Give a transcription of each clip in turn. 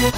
Hello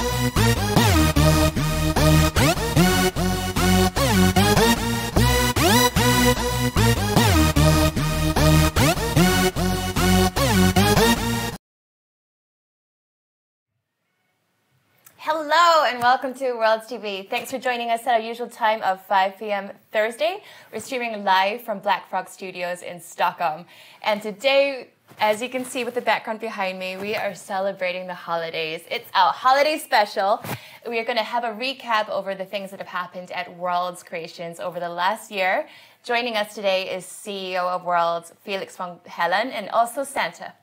and welcome to WRLDS TV. Thanks for joining us at our usual time of 5 p.m. Thursday. We're streaming live from Black Frog Studios in Stockholm. And today, as you can see with the background behind me, we are celebrating the holidays. It's our holiday special. We are going to have a recap over the things that have happened at WRLDS Creations over the last year. Joining us today is CEO of WRLDS, Felix von Hellen, and also Santa.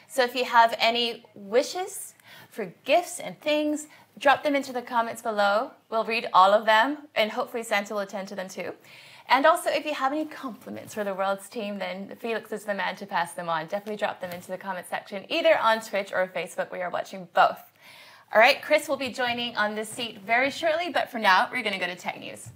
So if you have any wishes for gifts and things, drop them into the comments below. We'll read all of them, and hopefully Santa will attend to them too. And also, if you have any compliments for the WRLDS team, then Felix is the man to pass them on. Definitely drop them into the comment section, either on Twitch or Facebook. We are watching both. All right, Chris will be joining on this seat very shortly, but for now, we're going to go to tech news.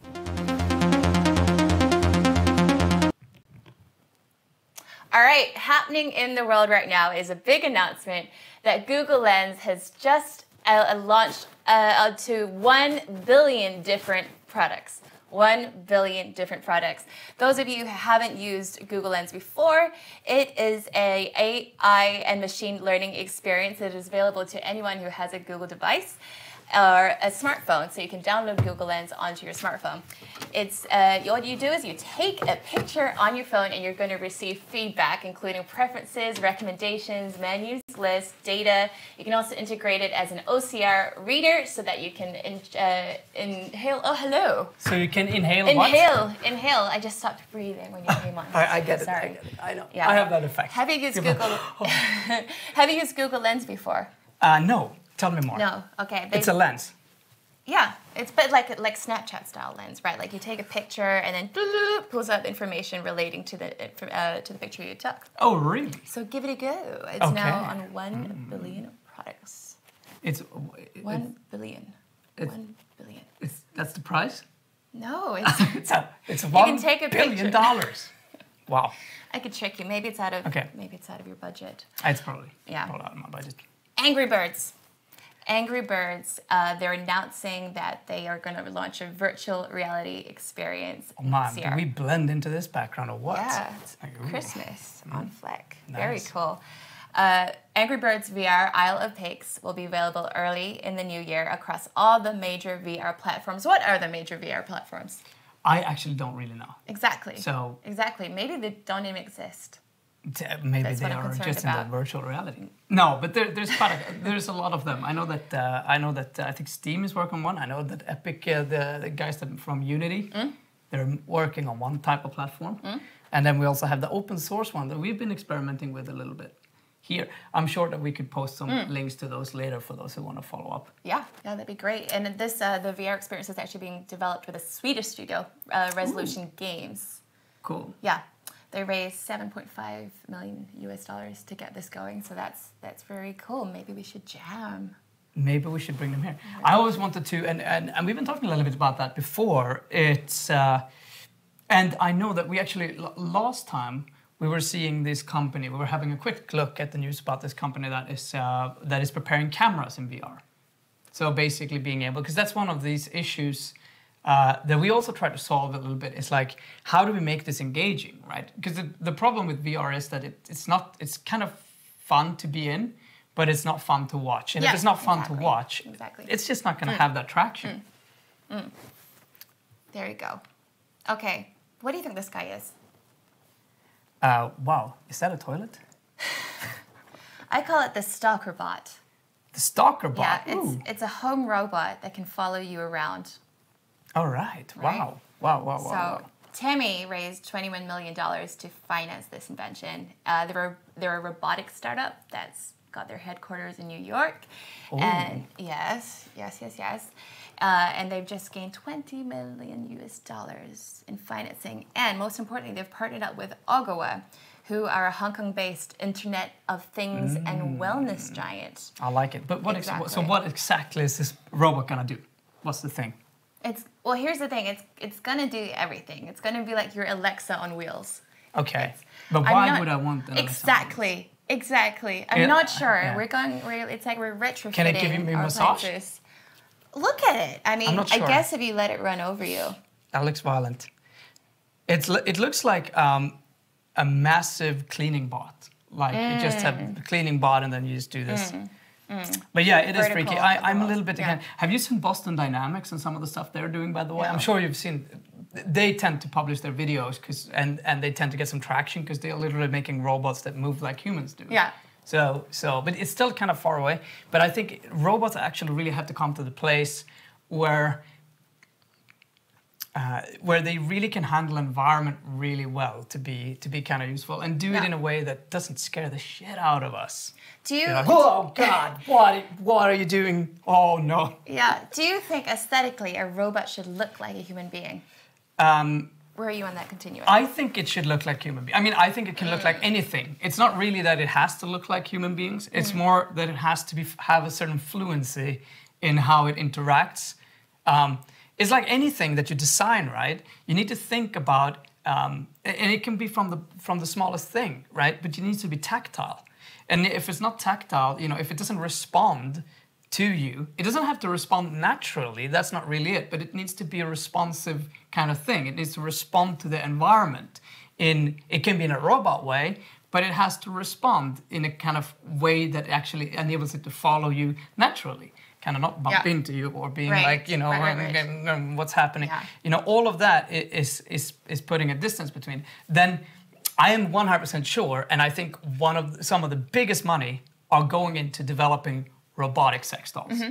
All right, happening in the world right now is a big announcement that Google Lens has just launched to 1 billion different products. 1 billion different products. Those of you who haven't used Google Lens before, it is an AI and machine learning experience that is available to anyone who has a Google device or a smartphone, so you can download Google Lens onto your smartphone. It's what you do is you take a picture on your phone and you're going to receive feedback, including preferences, recommendations, menus, lists, data. You can also integrate it as an OCR reader so that you can inhale. Oh, hello. So you can inhale what? Inhale. I just stopped breathing when you came on. I get it. Sorry. I get it. I know. Yeah. I have that effect. Have you used Google? Have you used Google Lens before? No. Tell me more. No. Okay. It's a lens. Yeah, it's but like Snapchat style lens, right? Like you take a picture and then pulls up information relating to the picture you took. Oh, really? So give it a go. It's now on 1 billion products. It's 1 billion. 1 billion. That's the price? No, it's it's you $1 can take a billion. Wow. I could trick you. Maybe it's out of your budget. It's probably out of my budget. Angry Birds. Angry Birds, they're announcing that they are going to launch a virtual reality experience this year. Do we blend into this background or what? Yeah, it's Christmas on Fleck. Nice. Very cool. Angry Birds VR Isle of Pigs will be available early in the new year across all the major VR platforms. What are the major VR platforms? I actually don't really know. Exactly. So exactly. Maybe they don't even exist. Maybe they are just in the virtual reality. No, but there's a lot of them. I know that I think Steam is working on one. I know that Epic, the guys from Unity, they're working on one type of platform. And then we also have the open source one that we've been experimenting with a little bit here. I'm sure that we could post some links to those later for those who want to follow up. Yeah, that'd be great. And this the VR experience is actually being developed with a Swedish studio, Resolution Games. Cool. Yeah. They raised $7.5 million to get this going, so that's very cool. Maybe we should jam. Maybe we should bring them here. I always wanted to, and we've been talking a little bit about that before. It's and I know that we actually last time we were seeing this company. We were having a quick look at the news about this company that is preparing cameras in VR. So basically being able, because that's one of these issues. That we also try to solve a little bit. It's like, how do we make this engaging, right? Because the problem with VR is that it's kind of fun to be in, but it's not fun to watch. And if it's not fun to watch, it's just not going to have that traction. There you go. Okay, what do you think this guy is? Wow, is that a toilet? I call it the Stalker Bot. The Stalker Bot? Yeah, it's a home robot that can follow you around. All right. Wow. So Tammy raised $21 million to finance this invention. They're a robotics startup that's got their headquarters in New York. Ooh. And yes. And they've just gained $20 million in financing. And most importantly, they've partnered up with Ogawa, who are a Hong Kong-based Internet of Things and wellness giant. I like it. But what exactly is this robot gonna do? What's the thing? Well, here's the thing. It's gonna do everything. It's gonna be like your Alexa on wheels. Okay. But why would I want that? Exactly. Exactly. I'm not sure. Yeah. It's like we're retrofitting. Can it give me a massage? Planters. Look at it. I mean, sure. I guess if you let it run over you. That looks violent. It looks like a massive cleaning bot. Like you just have the cleaning bot and then you just do this. But yeah, it is freaky. I'm a little bit again. Have you seen Boston Dynamics and some of the stuff they're doing, by the way? No. I'm sure you've seen. They tend to publish their videos and they tend to get some traction because they're literally making robots that move like humans do. Yeah. So, but it's still kind of far away. But I think robots actually really have to come to the place where they really can handle environment really well to be kind of useful and do it in a way that doesn't scare the shit out of us. Do you? Oh God! What are you doing? Oh no! Yeah. Do you think aesthetically a robot should look like a human being? Where are you on that continuum? I think it should look like human beings. I mean, I think it can look like anything. It's not really that it has to look like human beings. It's more that it has to have a certain fluency in how it interacts. It's like anything that you design, right? You need to think about, and it can be from the smallest thing, right? But you need to be tactile. And if it's not tactile, if it doesn't respond to you, it doesn't have to respond naturally. That's not really it. But it needs to be a responsive kind of thing. It needs to respond to the environment. It can be in a robot way, but it has to respond in a kind of way that actually enables it to follow you naturally. Kind of not bump into you or being like, what's happening. Yeah. All of that is putting a distance between. Then I am 100% sure, and I think some of the biggest money are going into developing robotic sex dolls.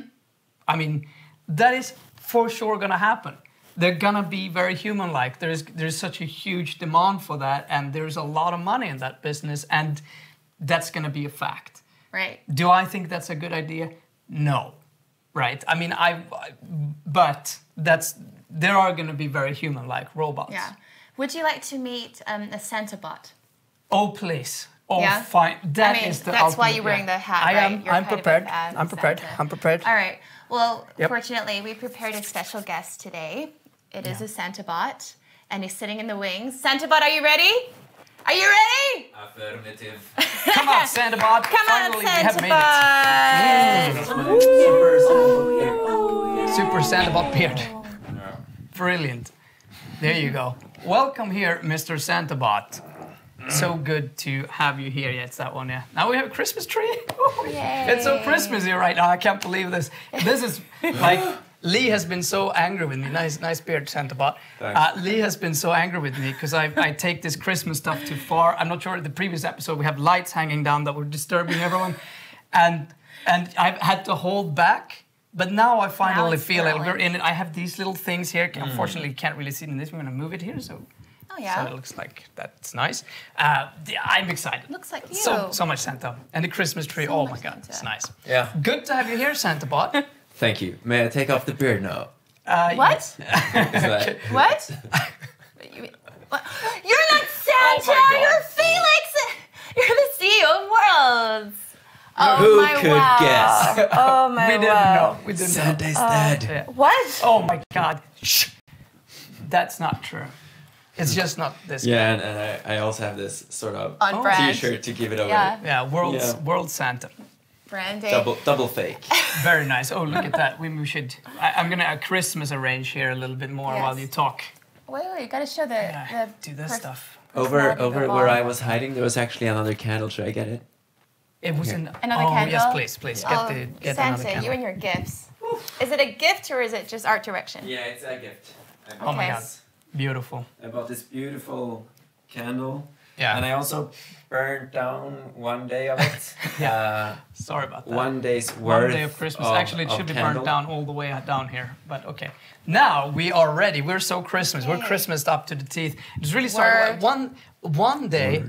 I mean, that is for sure going to happen. They're going to be very human-like. There's such a huge demand for that, and there's a lot of money in that business, and that's going to be a fact. Right. Do I think that's a good idea? No. Right. I mean, but there are going to be very human-like robots. Yeah. Would you like to meet a Santa bot? Oh, please. Oh, fine. That's why you're wearing the hat, right? I'm prepared. I'm prepared. I'm prepared. All right. Well, fortunately, we prepared a special guest today. It is a Santa bot, and he's sitting in the wings. Santa bot, are you ready? Are you ready? Affirmative. Come on, Santa bot. Come Finally, on, Santa we have bot. made it. Super Santa bot beard. Yeah. Brilliant. There you go. Welcome here, Mr. Santa bot. So good to have you here. Yeah, it's that one, yeah. Now we have a Christmas tree. It's so Christmassy right now. I can't believe this. This is like, Lee has been so angry with me. Nice beard, Santa bot. Lee has been so angry with me because I take this Christmas stuff too far. I'm not sure, the previous episode we have lights hanging down that were disturbing everyone. And I've had to hold back. But now I finally feel it. We're in it. I have these little things here. Unfortunately, you can't really see it in this. We're going to move it here, so... Oh, yeah. So it looks like that's nice. I'm excited. Looks like you. So much Santa. And the Christmas tree. Oh my God, it's nice. Yeah. Good to have you here, Santa bot. Thank you. May I take off the beard now? What? That... What? You're not Santa. You're Felix. You're the CEO of WRLDS. Oh, who could guess? Oh my We didn't know. We didn't Santa's know. dead. What? Oh my God. Shh. That's not true. It's just not this. Yeah, and I also have this sort of T-shirt to give it away. Yeah, World Santa. Branding. Double fake. Very nice. Oh, look at that. We should. I'm gonna Christmas arrange here a little bit more while you talk. Wait, you gotta show the do this stuff. Over where I was hiding, there was actually another candle. Should I get it? It was another candle. Yes, please. Get Santa, another candle. you and your gifts. Is it a gift or is it just art direction? Yeah, it's a gift. Oh my God. Beautiful. I bought this beautiful candle. Yeah. And I also burned down one day of it. Sorry about that. 1 day's worth. 1 day of Christmas. Actually, it should be burned down all the way down here. But okay. Now we are ready. We're so Christmas. We're Christmased up to the teeth. It's really sorry. One day,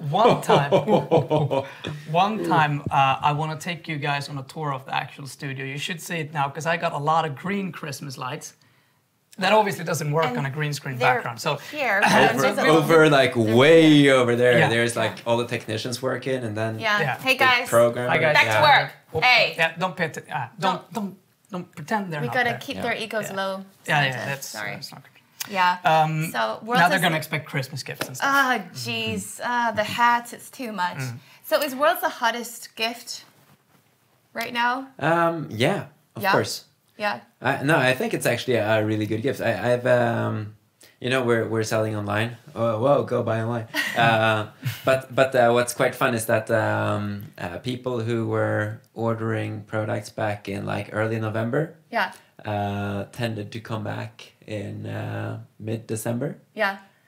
One time, I want to take you guys on a tour of the actual studio. You should see it now, because I got a lot of green Christmas lights. That obviously doesn't work on a green screen background. So here, way over there. There's like all the technicians working, and then Hey guys, program. Hi guys. Back to work. Hey. Yeah, don't pay don't pretend they're not there. We gotta there. keep their egos low. Yeah, that's sorry. That's not good. Yeah. So now they're going to expect Christmas gifts and stuff. Oh, jeez. The hats, it's too much. So is Worlds the hottest gift right now? Yeah, of course. Yeah. No, I think it's actually a really good gift. I've we're selling online. Oh, whoa, go buy online. But what's quite fun is that people who were ordering products back in like early November, tended to come back in mid-December,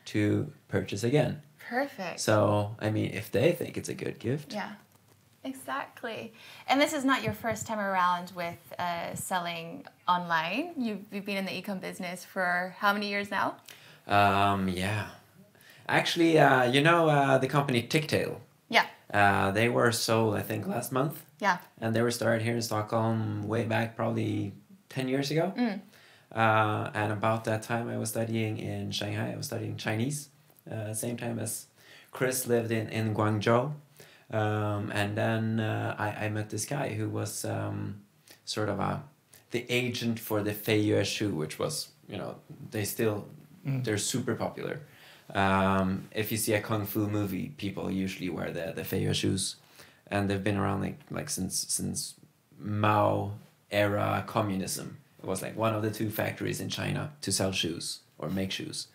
to purchase again. Perfect. So I mean, if they think it's a good gift, exactly. And this is not your first time around with selling online. You've been in the e-com business for how many years now? Actually, the company Ticktail. They were sold, I think, last month. And they were started here in Stockholm way back, probably 10 years ago. And about that time, I was studying in Shanghai. I was studying Chinese, same time as Chris lived in Guangzhou. And then I met this guy who was sort of the agent for the Feiyu shoe, which was, they're super popular. If you see a kung fu movie, people usually wear the Feiyu shoes, and they've been around like since Mao era communism. It was like one of the 2 factories in China to sell shoes or make shoes.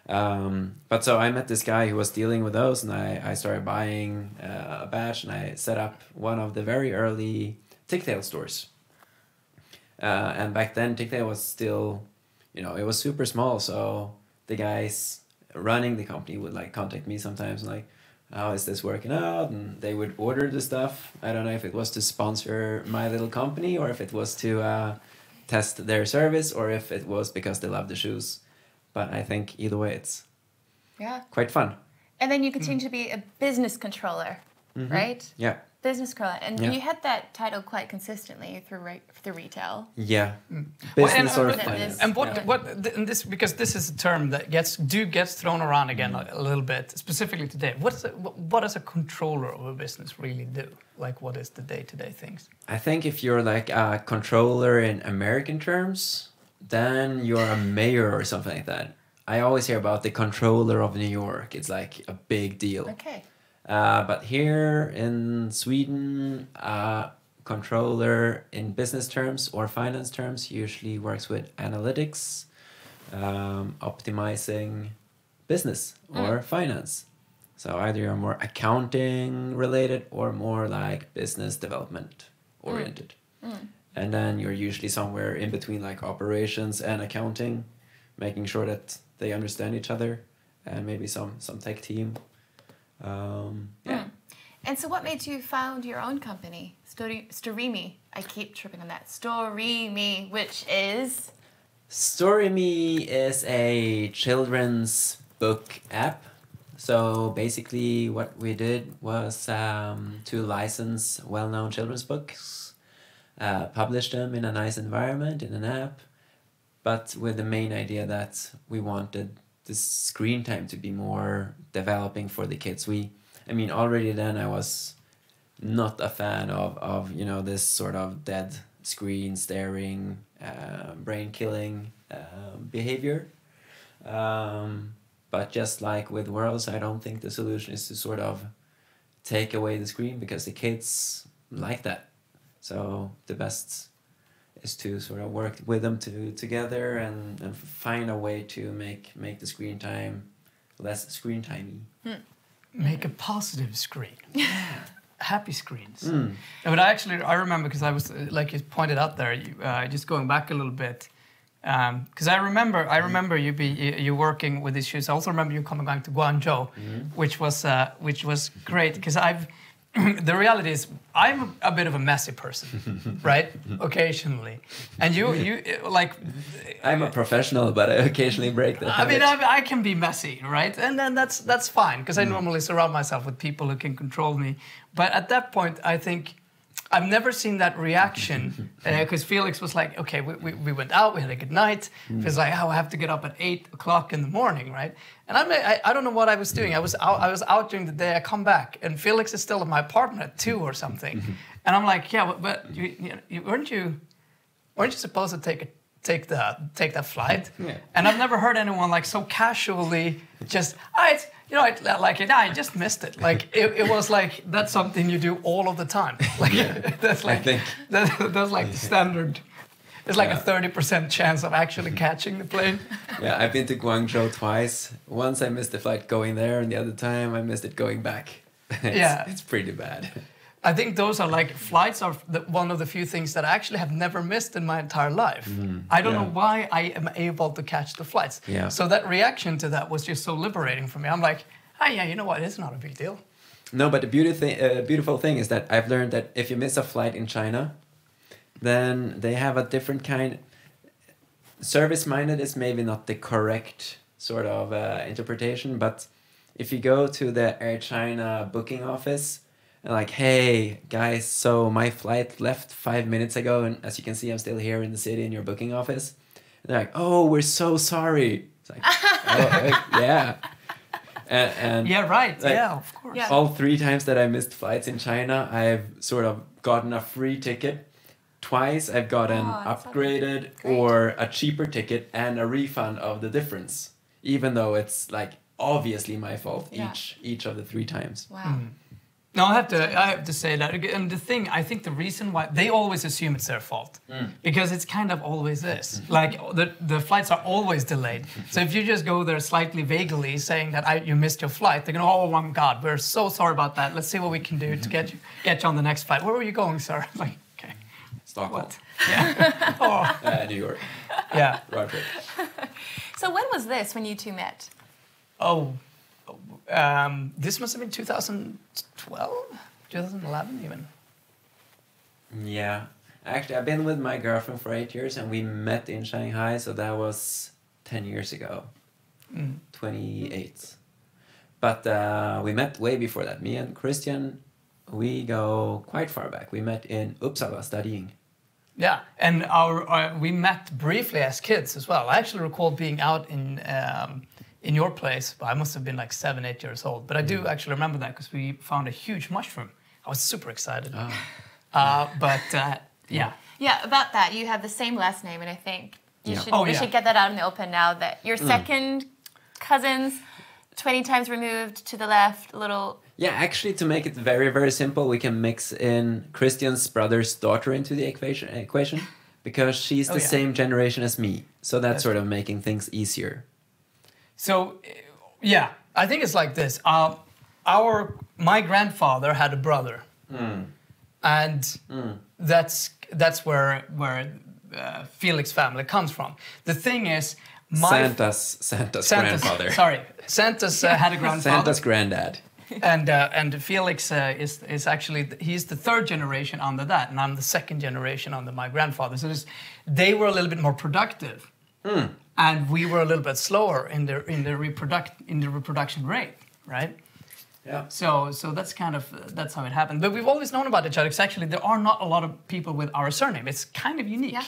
But so I met this guy who was dealing with those, and I started buying a batch, and I set up one of the very early Ticktail stores. And back then Ticktail was still, it was super small, so the guys running the company would like contact me sometimes and like, how is this working out? And they would order the stuff. I don't know if it was to sponsor my little company, or if it was to test their service, or if it was because they love the shoes. But I think either way, it's quite fun. And then you continue to be a business controller, right? Yeah. Business controller. And you had that title quite consistently through retail. Yeah. Business or finance. And this, because this is a term that gets thrown around again a little bit, specifically today. What does a controller of a business really do? Like, what is the day-to-day things? I think if you're like a controller in American terms, then you're a mayor or something like that. I always hear about the controller of New York. It's like a big deal. Okay. But here in Sweden, controller in business terms or finance terms usually works with analytics, optimizing business or finance. So either you're more accounting related or more like business development oriented. And then you're usually somewhere in between like operations and accounting, making sure that they understand each other, and maybe some tech team. And so what made you found your own company, Storyme? I keep tripping on that. Storyme, which is? Storyme is a children's book app. So basically what we did was to license well-known children's books, publish them in a nice environment, in an app, but with the main idea that we wanted the screen time to be more developing for the kids. I mean, already then I was not a fan of this sort of dead screen staring, brain killing behavior. But just like with Worlds, I don't think the solution is to sort of take away the screen, because the kids like that. So the best is to sort of work with them together and find a way to make the screen time less screen timey. Make a positive screen. Happy screens. But I remember, because I was, like you pointed out there, just going back a little bit, because I remember you working with these shoes. I also remember you coming back to Guangzhou, which was great, because the reality is I'm a bit of a messy person, right? Occasionally, and you like. I'm a professional, but I occasionally break that. I mean, I can be messy, right? And then that's fine, because I normally surround myself with people who can control me. But at that point, I think I've never seen that reaction, because Felix was like, okay, we went out, we had a good night. He was like, oh, I have to get up at 8 o'clock in the morning, right? And I don't know what I was doing. I was out during the day. I come back, and Felix is still in my apartment at 2 or something. And I'm like, yeah, but you weren't you supposed to take a take that flight. Yeah. And I've never heard anyone like so casually just, I just missed it. Like it was like that's something you do all of the time. Like that's like that's like the standard. It's like a 30% chance of actually catching the plane. Yeah, I've been to Guangzhou twice. Once I missed the flight going there, and the other time I missed it going back. It's pretty bad. I think those are like flights are one of the few things that I actually have never missed in my entire life. I don't know why I am able to catch the flights. Yeah. So that reaction to that was just so liberating for me. I'm like, you know what? It's not a big deal. No, but the beautiful thing is that I've learned that if you miss a flight in China, then they have a different kind. Service-minded is maybe not the correct sort of interpretation, but if you go to the Air China booking office, and like, hey guys, so my flight left 5 minutes ago, and as you can see, I'm still here in the city in your booking office. And they're like, oh, we're so sorry. It's like, yeah. And yeah, right. Like, yeah, of course. Yeah. All 3 times that I missed flights in China, I've sort of gotten a free ticket. Twice I've got an upgraded or a cheaper ticket and a refund of the difference, even though it's like obviously my fault each of the 3 times. Wow. No, I have to say that. And the thing, I think the reason why they always assume it's their fault, because it's kind of always is. Like the flights are always delayed. So if you just go there slightly vaguely saying that you missed your flight, they're going, oh my God, we're so sorry about that. Let's see what we can do to get you on the next flight. Where were you going, sir? Like, okay. Stockholm. What? Yeah. New York. Yeah. Road trip. So when was this when you two met? This must have been 2012, 2011 even. Yeah. Actually, I've been with my girlfriend for 8 years, and we met in Shanghai, so that was 10 years ago. 28. But we met way before that. Me and Christian, we go quite far back. We met in Uppsala studying. Yeah, and we met briefly as kids as well. I actually recall being out in your place, but I must have been like 7, 8 years old. But I do actually remember that because we found a huge mushroom. I was super excited. Yeah. Yeah, about that, you have the same last name, and I think we should get that out in the open now that your second cousins, 20 times removed to the left, a little... Yeah, actually, to make it very, very simple, we can mix in Christian's brother's daughter into the equation because she's the same generation as me. So that's sort of making things easier. So, yeah, I think it's like this. My grandfather had a brother, and that's where Felix's family comes from. The thing is, Santa's grandfather. Sorry, Santa's had a grandfather. Santa's granddad. And Felix is actually, he's the 3rd generation under that, and I'm the 2nd generation under my grandfather. So they were a little bit more productive. And we were a little bit slower in the reproduction rate, right? Yeah. So that's that's how it happened. But we've always known about each other. Because actually, there are not a lot of people with our surname. It's kind of unique. Yeah.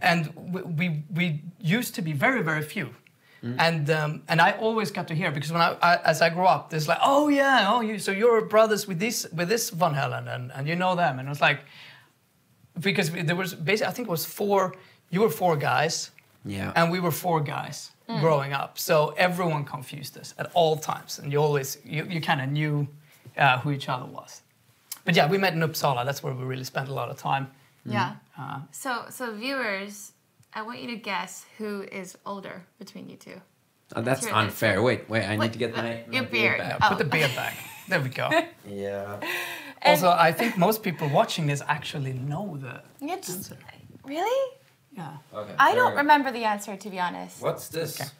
And we used to be very, very few. And I always got to hear because when as I grew up, there's like, so you're brothers with this Von Helen and you know them, and it was like because there was basically I think it was 4. You were 4 guys. Yeah. And we were 4 guys growing up. So everyone confused us at all times. And you kind of knew who each other was. But yeah, we met in Uppsala. That's where we really spent a lot of time. Yeah. So viewers, I want you to guess who is older between you two. Oh, that's unfair. Wait, I need to get your beard back. No, put the beard back. There we go. Yeah. Also, I think most people watching this actually know the answer. Really? Yeah. Okay. I don't remember the answer, to be honest. What's this? Okay.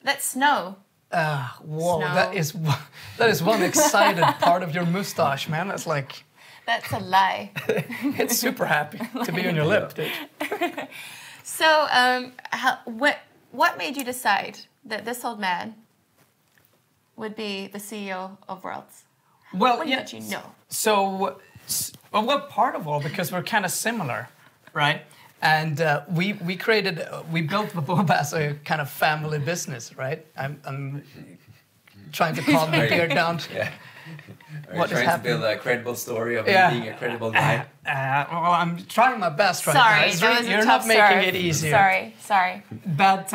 That's snow. Whoa, Snow. that is one excited part of your mustache, man. That's like... That's a lie. It's super happy to be on your lip, dude. So, what made you decide that this old man would be the CEO of Worlds? Well, when did you know? So, part of all because we're kind of similar, right? And we built Vaboba as a kind of family business, right? trying to calm my beard down. Yeah. Are you What is trying to happening? build a credible story of Yeah. you being a credible guy? Well, I'm trying my best right Sorry, now. It's that was a you're tough not making serve. it easier. Sorry. Bad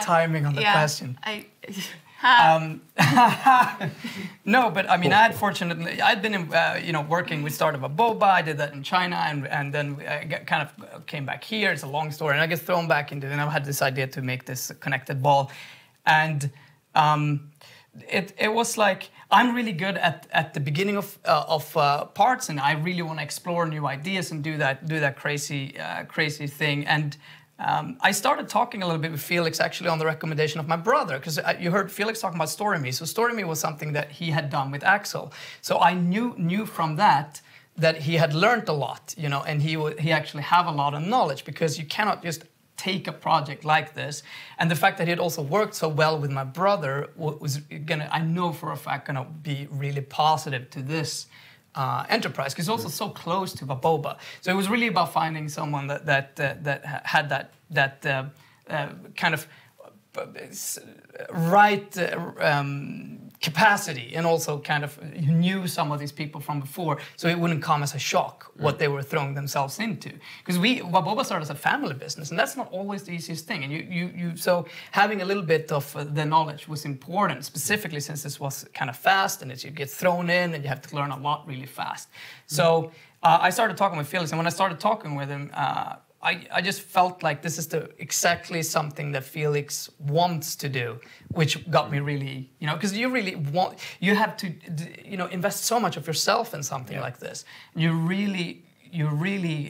timing on the question. No, but I mean, I'd been working with startup of boba. I did that in China, and then kind of came back here. It's a long story, and I get thrown back into it. And I had this idea to make this connected ball, and it was like I'm really good at the beginning of parts, and I really want to explore new ideas and do that crazy thing. And I started talking a little bit with Felix actually on the recommendation of my brother, because you heard Felix talking about StoryMe. So StoryMe was something that he had done with Axel. So I knew from that he had learned a lot, and he actually have a lot of knowledge, because you cannot just take a project like this. And the fact that he had also worked so well with my brother was I know for a fact, gonna be really positive to this enterprise, because it's also so close to Baboba. So it was really about finding someone that had that kind of right capacity, and also kind of knew some of these people from before, so it wouldn't come as a shock what they were throwing themselves into. Because Baboba started as a family business, and that's not always the easiest thing. And so having a little bit of the knowledge was important, specifically since this was kind of fast, and you get thrown in, and you have to learn a lot really fast. So I started talking with Felix, and when I started talking with him, I just felt like this is exactly something that Felix wants to do, which got me really, because you have to, invest so much of yourself in something like this. You really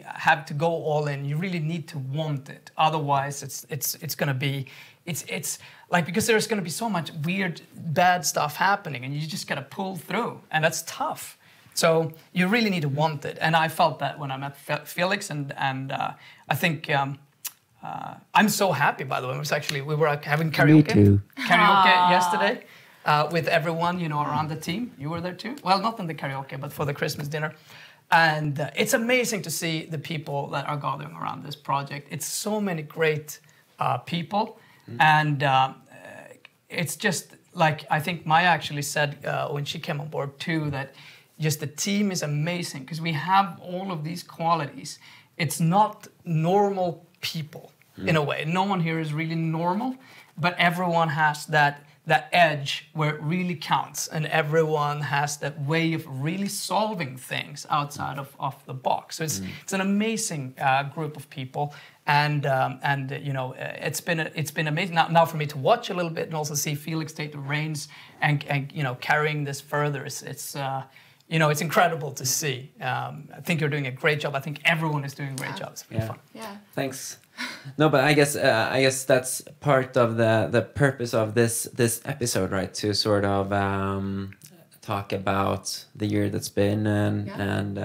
have to go all in. You really need to want it. Otherwise, it's going to be, it's like, because there's going to be so much weird, bad stuff happening, and you just got to pull through, and that's tough. So you really need to want it, and I felt that when I met Felix, and I think I'm so happy. By the way, we were having karaoke. Me too. Karaoke yesterday with everyone around the team. You were there too. Well, not in the karaoke, but for the Christmas dinner, and it's amazing to see the people that are gathering around this project. It's so many great people, and it's just like I think Maya actually said when she came on board too, that just the team is amazing, because we have all of these qualities. It's not normal people in a way. No one here is really normal, but everyone has that edge where it really counts, and everyone has that way of really solving things outside of the box. So it's an amazing group of people, and it's been amazing now for me to watch a little bit, and also see Felix take the reins and carrying this further. It's incredible to see. I think you're doing a great job. I think everyone is doing a great job. It's really fun. Yeah. Thanks. No, but I guess that's part of the purpose of this episode, right? To sort of talk about the year that's been, and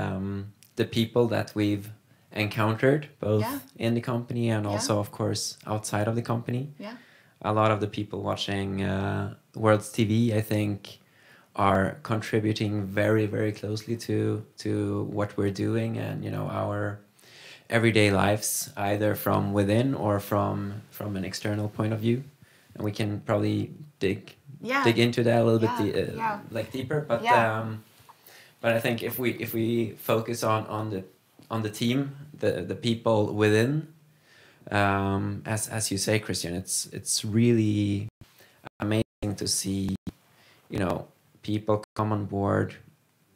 the people that we've encountered, both in the company and also, of course, outside of the company. Yeah. A lot of the people watching Worlds TV, I think, are contributing very, very closely to what we're doing, and our everyday lives, either from within or from an external point of view. And we can probably dig into that a little bit deeper. But I think if we focus on the team, the people within, as you say, Christian, it's really amazing to see people come on board.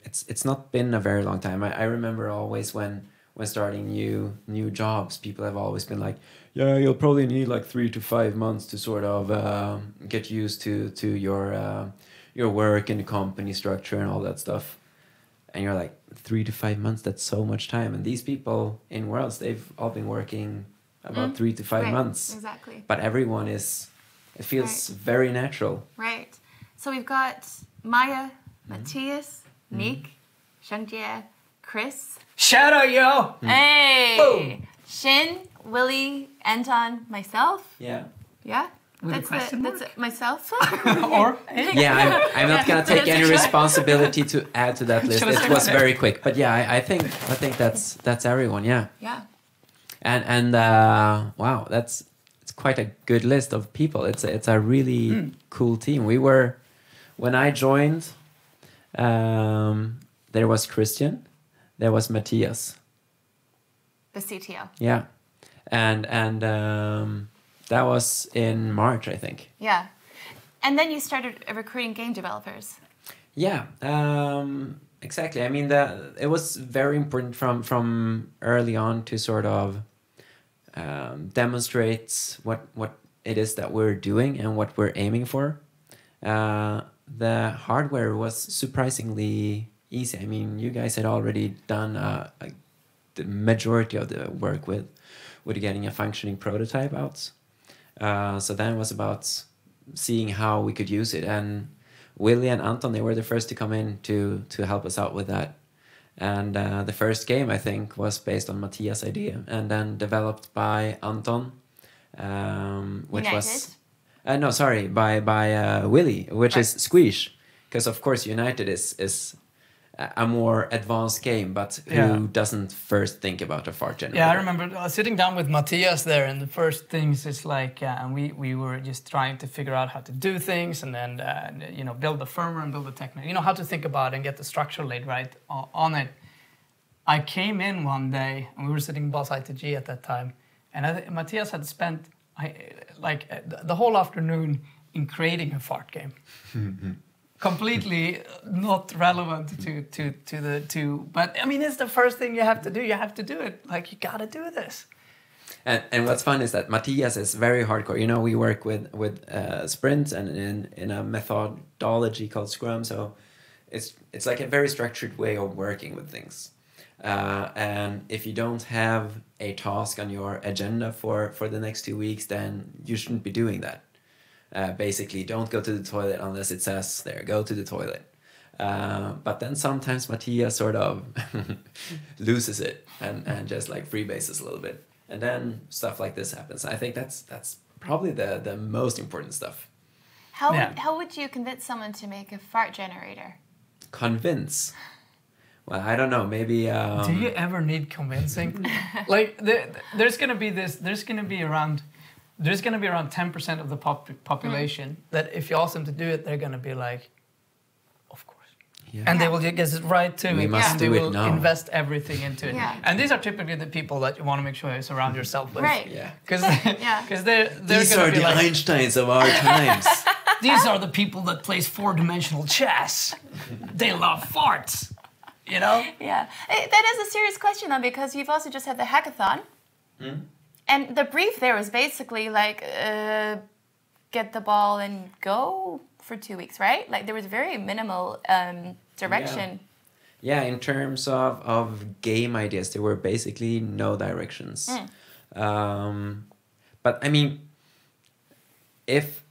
It's not been a very long time. I remember always when starting new jobs, people have always been like, yeah, you'll probably need like 3 to 5 months to sort of get used to your work and the company structure and all that stuff. And you're like, 3 to 5 months, that's so much time. And these people in Worlds, they've all been working about 3 to 5 months. Exactly. But everyone it feels very natural. Right. So we've got Maya, Matthias, Nick, Shungjie, Chris. Shout out, yo! Hey! Boom. Shin, Willie, Anton, myself. Yeah. Yeah? With a question mark? That's myself. Or? Yeah, I'm not going to take any responsibility to add to that list. It was very quick. But yeah, I think that's everyone, yeah. Yeah. And wow, it's quite a good list of people. It's a really cool team. when I joined, there was Christian, there was Matthias. The CTO. Yeah, and that was in March, I think. Yeah, and then you started recruiting game developers. Yeah, exactly. I mean, it was very important from early on to sort of demonstrate what it is that we're doing and what we're aiming for. The hardware was surprisingly easy. I mean, you guys had already done the majority of the work with getting a functioning prototype out. So then it was about seeing how we could use it. And Willie and Anton, they were the first to come in to help us out with that. And the first game, I think, was based on Matthias' idea and then developed by Anton, which United? was... no, sorry, by Willie, which is Squeeze. Because, of course, United is a more advanced game, but who doesn't first think about a fart generator? Yeah, I remember sitting down with Matthias there, and the first things is like, and we were just trying to figure out how to do things, and then build the firmware and build the technique, how to think about it and get the structure laid right on it. I came in one day, and we were sitting in Boss ITG at that time, and Matthias had spent the whole afternoon in creating a fart game. Completely not relevant to but I mean, it's the first thing you have to do. You have to do it. Like, you gotta do this. And what's fun is that Matthias is very hardcore. We work with sprints and in a methodology called Scrum. So it's like a very structured way of working with things. And if you don't have a task on your agenda for the next 2 weeks, then you shouldn't be doing that. Basically, don't go to the toilet unless it says there, go to the toilet. But then sometimes Matthias sort of loses it and just like freebases a little bit. And then stuff like this happens. I think that's probably the most important stuff. How would you convince someone to make a fart generator? Convince? Well, I don't know. Maybe. Do you ever need convincing? Like, there's gonna be around 10% of the population that if you ask them to do it, they're gonna be like, of course. Yeah. And they will get it right to we it. Must and do they it will now. invest everything into it. Yeah. And these are typically the people that you want to make sure you surround yourself with. Right. Yeah. Because they're these gonna are be the like, Einsteins of our times. these are the people that plays 4-dimensional chess. They love farts. Yeah. That is a serious question, though, because you've also just had the hackathon. And the brief there was basically like, get the ball and go for 2 weeks, right? Like, there was very minimal direction. Yeah, in terms of game ideas, there were basically no directions. But I mean, if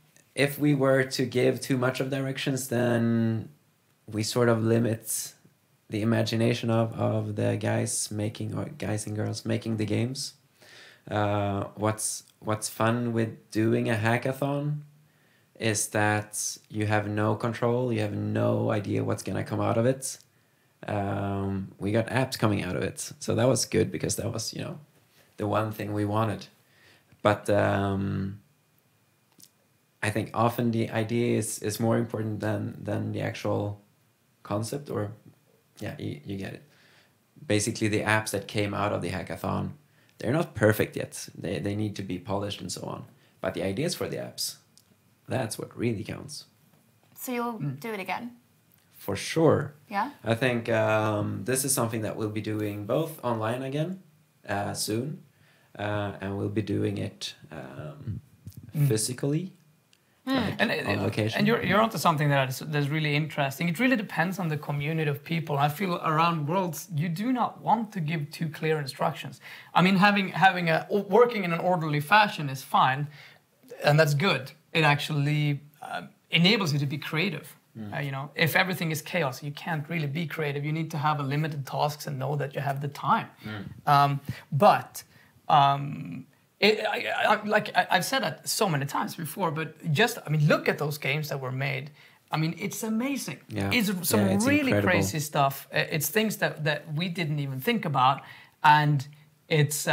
we were to give too much of directions, then we sort of limit the imagination of the guys and girls making the games. What's fun with doing a hackathon is that you have no control, you have no idea what's gonna come out of it. We got apps coming out of it, so that was good because that was the one thing we wanted. But I think often the idea is more important than the actual concept, or you get it. Basically, the apps that came out of the hackathon, they're not perfect yet. They need to be polished and so on. But the ideas for the apps, that's what really counts. So you'll do it again? For sure. Yeah? I think this is something that we'll be doing both online again soon. And we'll be doing it physically. Like on location. And you're onto something that's really interesting. It really depends on the community of people. I feel around Worlds, you do not want to give too clear instructions. I mean, working in an orderly fashion is fine, and that's good. It actually enables you to be creative. If everything is chaos, you can't really be creative. You need to have a limited tasks and know that you have the time. I've said that so many times before, but look at those games that were made. I mean, it's amazing. Yeah. It's some really incredible. crazy stuff. It's things that we didn't even think about, and it's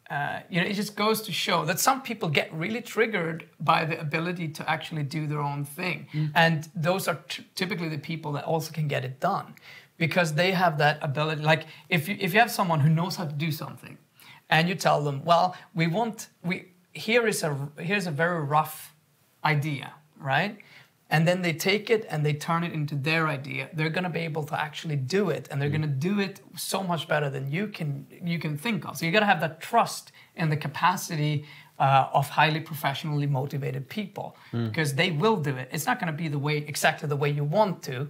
it just goes to show that some people get really triggered by the ability to actually do their own thing. And those are typically the people that also can get it done because they have that ability. Like if you have someone who knows how to do something and you tell them, well, here's a very rough idea, right? And then they take it and they turn it into their idea. They're going to be able to actually do it, and they're going to do it so much better than you can think of. So you got to have that trust in the capacity of highly professionally motivated people, because they will do it. It's not going to be exactly the way you want to.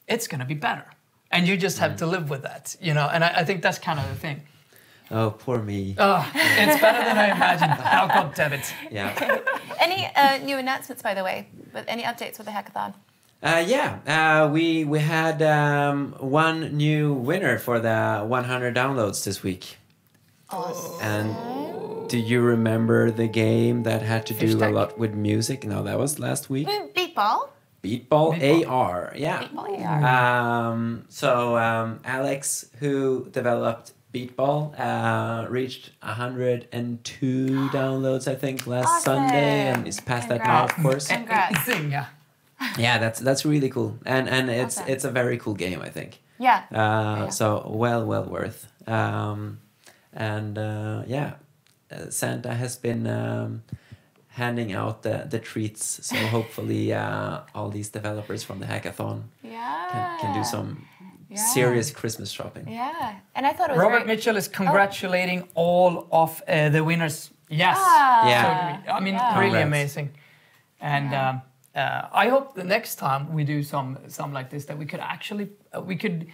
It's going to be better, and you just have to live with that, And I think that's kind of the thing. Oh, poor me. Oh, it's better than I imagined. Oh, God damn it. Yeah. Any new announcements, by the way? Any updates with the hackathon? We had one new winner for the 100 downloads this week. Awesome. And do you remember the game that had to do a lot with music? No, that was last week. Beatball. Beatball AR, yeah. Beatball AR. So Alex, who developed Beatball, reached 102 downloads, I think, last Sunday, and is past that now, of course. Congrats. Yeah, that's really cool, and it's a very cool game, I think. Yeah. So well worth. Santa has been handing out the treats, so hopefully all these developers from the hackathon can do some serious Christmas shopping. Yeah, and I thought it was Robert Mitchell is congratulating all of the winners. Yes. So, I mean, really amazing. And I hope the next time we do some like this that we could actually we could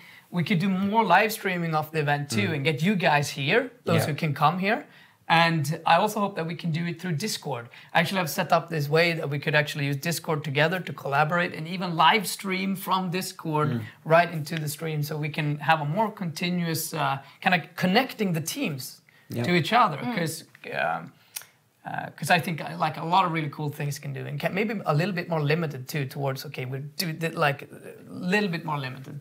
do more live streaming of the event too and get you guys here, those who can come here. And I also hope that we can do it through Discord. Actually, I've set up this way that we could actually use Discord together to collaborate and even live stream from Discord right into the stream, so we can have a more continuous kind of connecting the teams to each other. Because I think like a lot of really cool things can do, and maybe a little bit more limited too. Towards we do like a little bit more limited.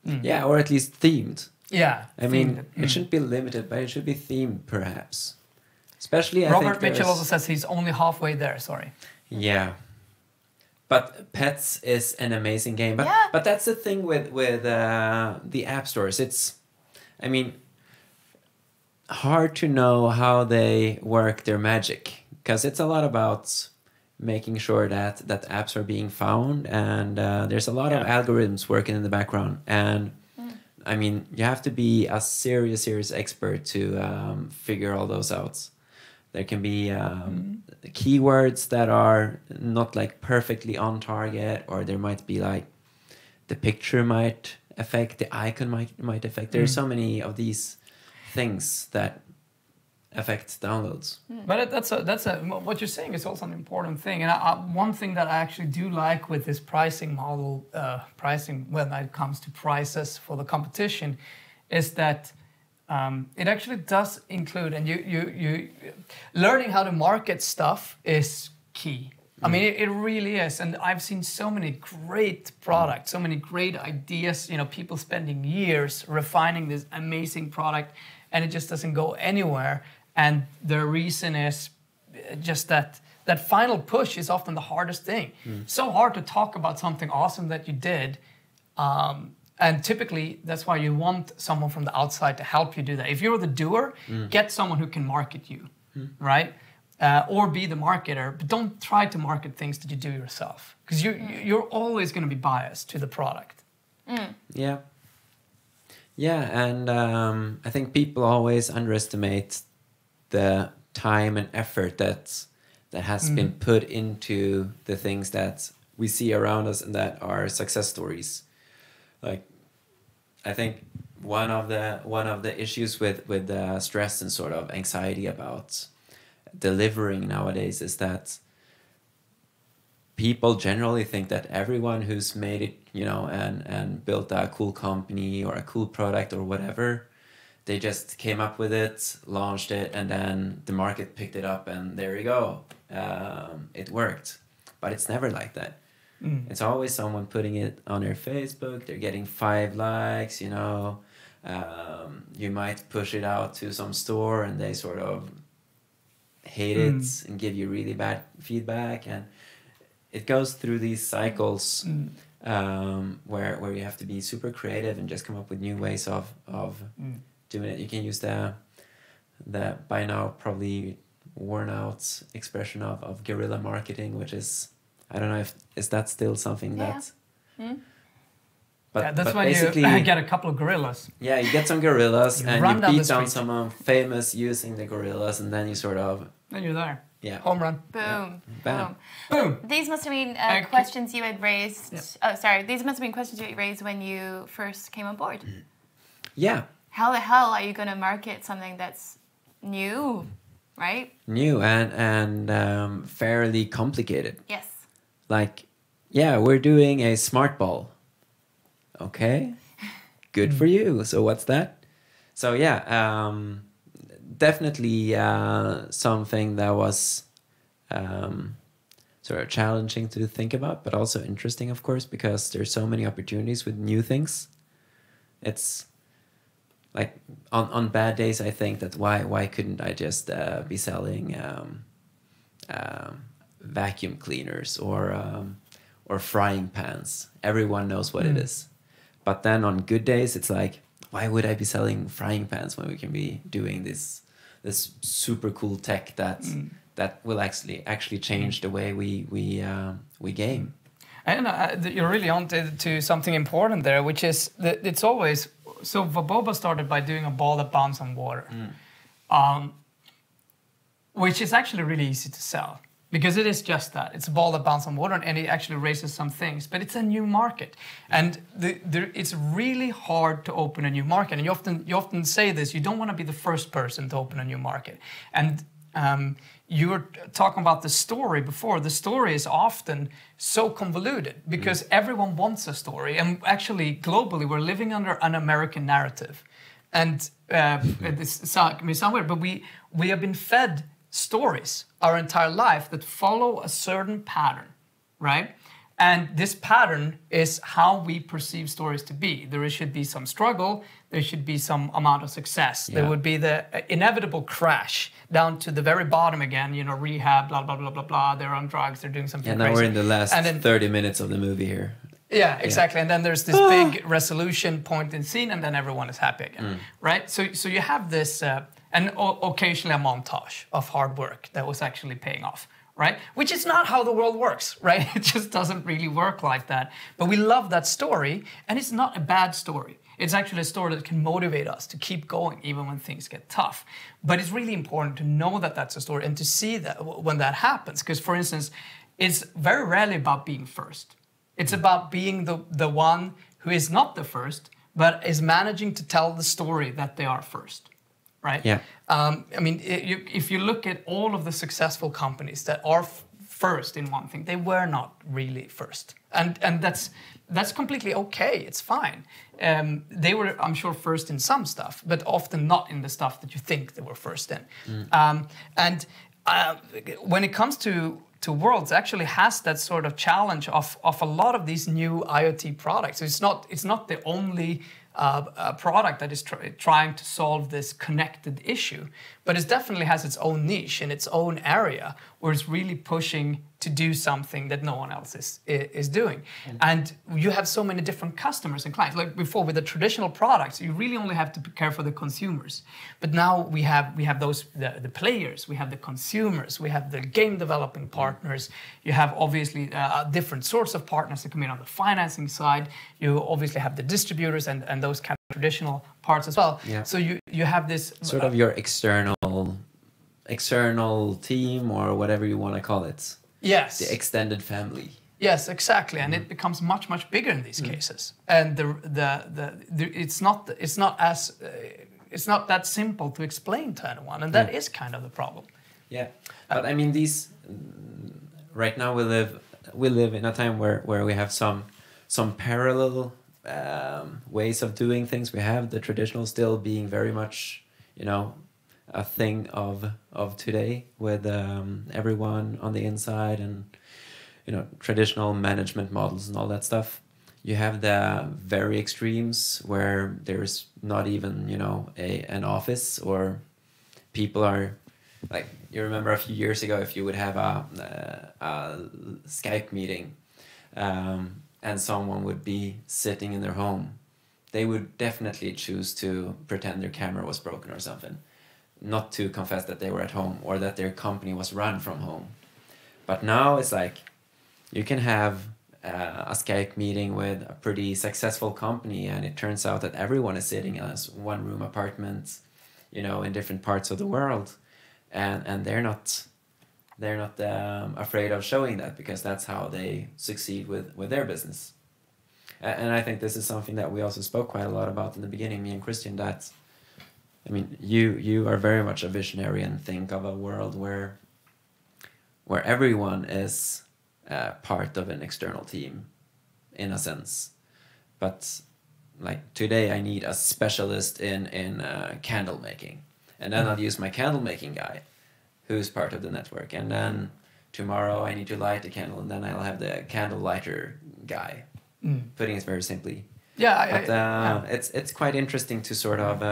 Yeah, or at least themed. Yeah, I mean, it shouldn't be limited, but it should be themed, perhaps. Especially, Robert Mitchell also says he's only halfway there. Sorry. Yeah, but Pets is an amazing game. But that's the thing with the app stores. It's, I mean, hard to know how they work their magic, because it's a lot about making sure that apps are being found, and there's a lot of algorithms working in the background, and I mean, you have to be a serious expert to figure all those out. There can be keywords that are not like perfectly on target, or there might be like the picture might affect, the icon might affect. There's so many of these things that affect downloads. But that's what you're saying is also an important thing. And one thing that I actually do like with this pricing model, when it comes to prices for the competition, is that it actually does include, and you learning how to market stuff is key. I mean, it really is. And I've seen so many great products, so many great ideas, people spending years refining this amazing product, and it just doesn't go anywhere. And the reason is just that final push is often the hardest thing. So hard to talk about something awesome that you did. And typically, that's why you want someone from the outside to help you do that. If you're the doer, get someone who can market you, right? Or be the marketer, but don't try to market things that you do yourself, because you're always going to be biased to the product. Yeah, and I think people always underestimate the time and effort that has been put into the things that we see around us and that are success stories. Like, I think one of the issues with stress and sort of anxiety about delivering nowadays is that people generally think that everyone who's made it, and built a cool company or a cool product or whatever, they just came up with it, launched it, and then the market picked it up, and there you go. It worked. But it's never like that. It's always someone putting it on their Facebook. They're getting 5 likes, You might push it out to some store and they sort of hate it and give you really bad feedback, and it goes through these cycles where you have to be super creative and just come up with new ways of doing it. You can use the by now probably worn out expression of guerrilla marketing, which is, I don't know if is that still something that. But that's when you get a couple of gorillas. Yeah, you get some gorillas and you beat down someone famous using the gorillas, and then you sort of... Then you're there. Yeah. Home run. Boom. Bam. Boom. These must have been questions you had raised. Yeah. Oh, sorry. These must have been questions you had raised when you first came on board. Yeah. How the hell are you going to market something that's new, right? New and fairly complicated. Yes. Like, yeah, we're doing a smart ball. Okay, good for you. So what's that? So yeah, definitely something that was sort of challenging to think about, but also interesting, of course, because there's so many opportunities with new things. It's like on bad days, I think that why couldn't I just be selling vacuum cleaners or frying pans? Everyone knows what it is. But then on good days, it's like, why would I be selling frying pans when we can be doing this super cool tech that will actually change the way we game? And you're really on to something important there, which is that it's always... So Vaboba started by doing a ball that bounces on water, which is actually really easy to sell. Because it is just that. It's a ball that bounces on water, and it actually raises some things. But it's a new market. And it's really hard to open a new market. And you often say this, you don't want to be the first person to open a new market. And you were talking about the story before. The story is often so convoluted because everyone wants a story. And actually, globally, we're living under an American narrative. And this may sound weird, but we have been fed stories our entire life that follow a certain pattern, right? And this pattern is how we perceive stories to be. There should be some struggle, there should be some amount of success. Yeah. There would be the inevitable crash down to the very bottom again, rehab, blah, blah, blah, blah, blah. They're on drugs, they're doing something crazy. And now we're in the last 30 minutes of the movie here. Yeah, exactly. And then there's this big resolution point in scene, and then everyone is happy again, right? So you have this... and occasionally a montage of hard work that was actually paying off, right? Which is not how the world works, right? It just doesn't really work like that. But we love that story, and it's not a bad story. It's actually a story that can motivate us to keep going even when things get tough. But it's really important to know that that's a story and to see that when that happens. Because, for instance, it's very rarely about being first. It's about being the one who is not the first, but is managing to tell the story that they are first. Right? Yeah. I mean, if you look at all of the successful companies that are first in one thing, they were not really first, and that's completely okay. It's fine. They were, I'm sure, first in some stuff, but often not in the stuff that you think they were first in. When it comes to Worlds, actually has that sort of challenge of a lot of these new IoT products. It's not the only a product that is trying to solve this connected issue, but it definitely has its own niche in its own area where it's really pushing to do something that no one else is doing. And you have so many different customers and clients. Like before with the traditional products, you really only have to care for the consumers. But now we have those the players, we have the consumers, we have the game developing partners. You have obviously different sorts of partners that come in on the financing side. You obviously have the distributors and those kind of traditional parts as well. Yeah. So you have this sort of your external team or whatever you want to call it. Yes. The extended family. Yes, exactly, and it becomes much bigger in these cases. And it's not that simple to explain to anyone, and that is kind of the problem. Yeah, but I mean, right now we live in a time where we have some parallel ways of doing things. We have the traditional still being very much, a thing of today with everyone on the inside and traditional management models and all that stuff. you have the very extremes where there's not even, you know, an office, or people are like, you remember a few years ago, if you would have a Skype meeting, and someone would be sitting in their home, they would definitely choose to pretend their camera was broken or something, not to confess that they were at home or that their company was run from home. But now it's like, you can have a Skype meeting with a pretty successful company, and it turns out that everyone is sitting in a one-room apartment, you know, in different parts of the world, and they're not afraid of showing that, because that's how they succeed with their business. And I think this is something that we also spoke quite a lot about in the beginning, me and Christian, that, I mean, you are very much a visionary and think of a world where everyone is part of an external team, in a sense. But like today, I need a specialist in candle making, and then I'll use my candle making guy, who's part of the network. And then tomorrow, I need to light a candle, and then I'll have the candle lighter guy. Putting it very simply. Yeah, it's quite interesting to sort of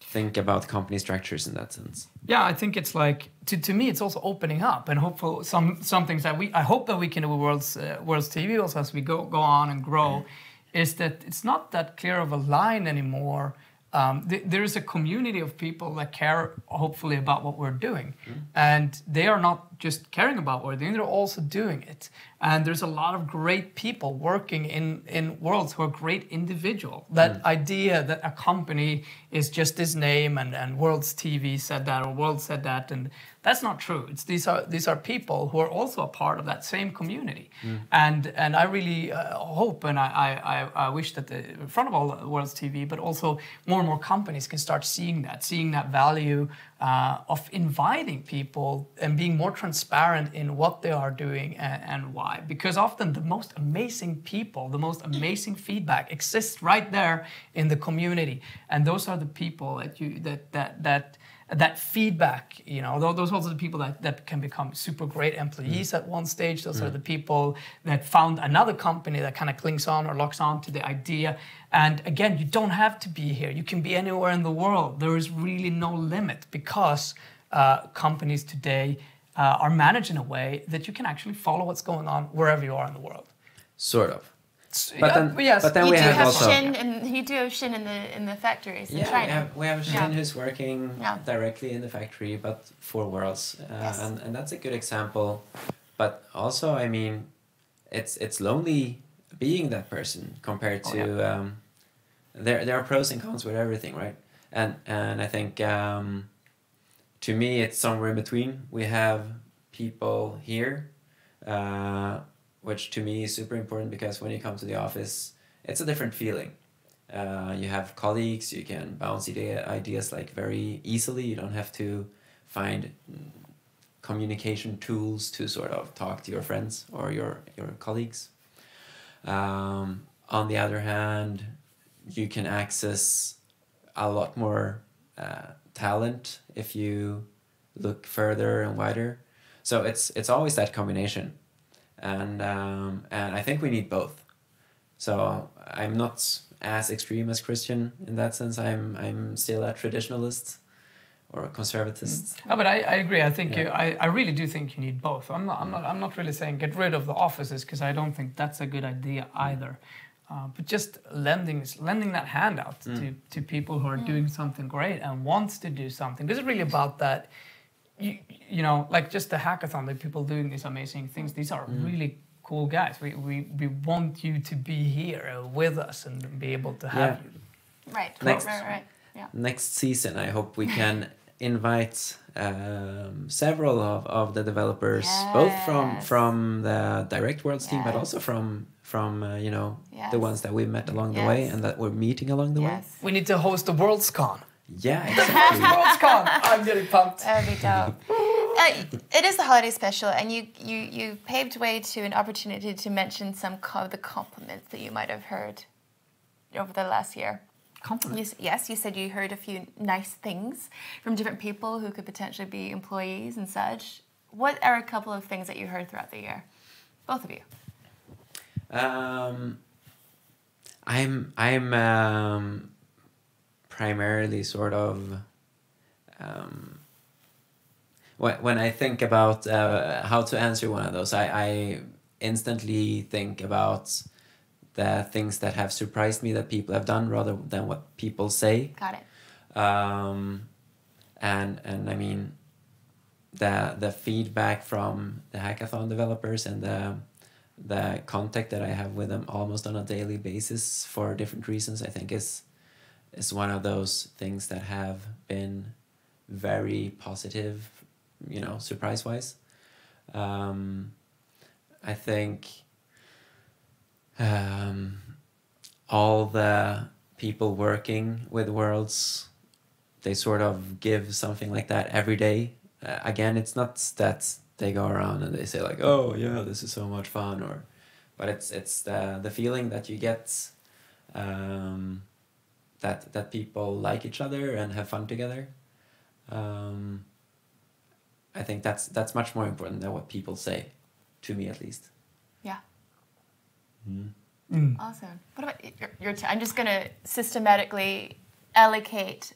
think about company structures in that sense. Yeah, I think it's like, to me, it's also opening up, and hopefully some things that I hope that we can do with Worlds TV also as we go on and grow, is that it's not that clear of a line anymore. There is a community of people that care, hopefully, about what we're doing. And they are not just caring about what we're doing, they're also doing it. And there's a lot of great people working in Worlds who are great individuals. That idea that a company is just this name, and Worlds TV said that, or Worlds said that, and that's not true. These are people who are also a part of that same community. And I really hope, and I wish that in front of all Worlds TV, but also more and more companies can start seeing that value of inviting people and being more transparent in what they are doing and why. Because often the most amazing people, the most amazing feedback exists right there in the community, and those are the people that feedback, you know, those are also the people that can become super great employees at one stage. Those are the people that found another company that kind of clings on or locks on to the idea. And again, you don't have to be here. You can be anywhere in the world. There is really no limit, because companies today are managed in a way that you can actually follow what's going on wherever you are in the world. Sort of. But then you we do have also Shin, and you do have Shin in the factories in China. we have Shin who's working directly in the factory, but for Worlds, and that's a good example. But also, I mean, it's lonely being that person compared to there are pros and cons with everything, right? And I think to me it's somewhere in between. We have people here. Which to me is super important, because when you come to the office, it's a different feeling. You have colleagues, you can bounce ideas like very easily. You don't have to find communication tools to sort of talk to your friends or your colleagues. On the other hand, you can access a lot more talent if you look further and wider. So it's always that combination. And I think we need both. So I'm not as extreme as Christian in that sense. I'm still a traditionalist or a conservatist. Oh, but I agree. I think I really do think you need both. I'm not really saying get rid of the offices, because I don't think that's a good idea either. But just lending that hand out to people who are doing something great and wants to do something. This is really about that. You know, like just the hackathon, the people doing these amazing things, these are really cool guys. We want you to be here with us and be able to have you. Right. Yeah. Next season, I hope we can invite several of the developers, both from the direct Worlds team, but also from you know, the ones that we met along the way and that we're meeting along the way. We need to host a WorldsCon. Yeah, exactly. WorldsCon. I'm getting pumped. That would be dope. It is the holiday special, and you paved way to an opportunity to mention some of the compliments that you might have heard over the last year. Compliments? Yes, you said you heard a few nice things from different people who could potentially be employees and such. What are a couple of things that you heard throughout the year? Both of you. I'm primarily sort of when I think about how to answer one of those, I instantly think about the things that have surprised me that people have done rather than what people say. Got it. And I mean, the feedback from the hackathon developers and the contact that I have with them almost on a daily basis for different reasons, I think is one of those things that have been very positive, you know, surprise-wise. I think all the people working with Worlds, they sort of give something like that every day. Again, it's not that they go around and they say like, oh yeah, this is so much fun, but it's the feeling that you get, that people like each other and have fun together. I think that's much more important than what people say, to me at least. Yeah. Mm. Awesome. What about your I'm just going to systematically allocate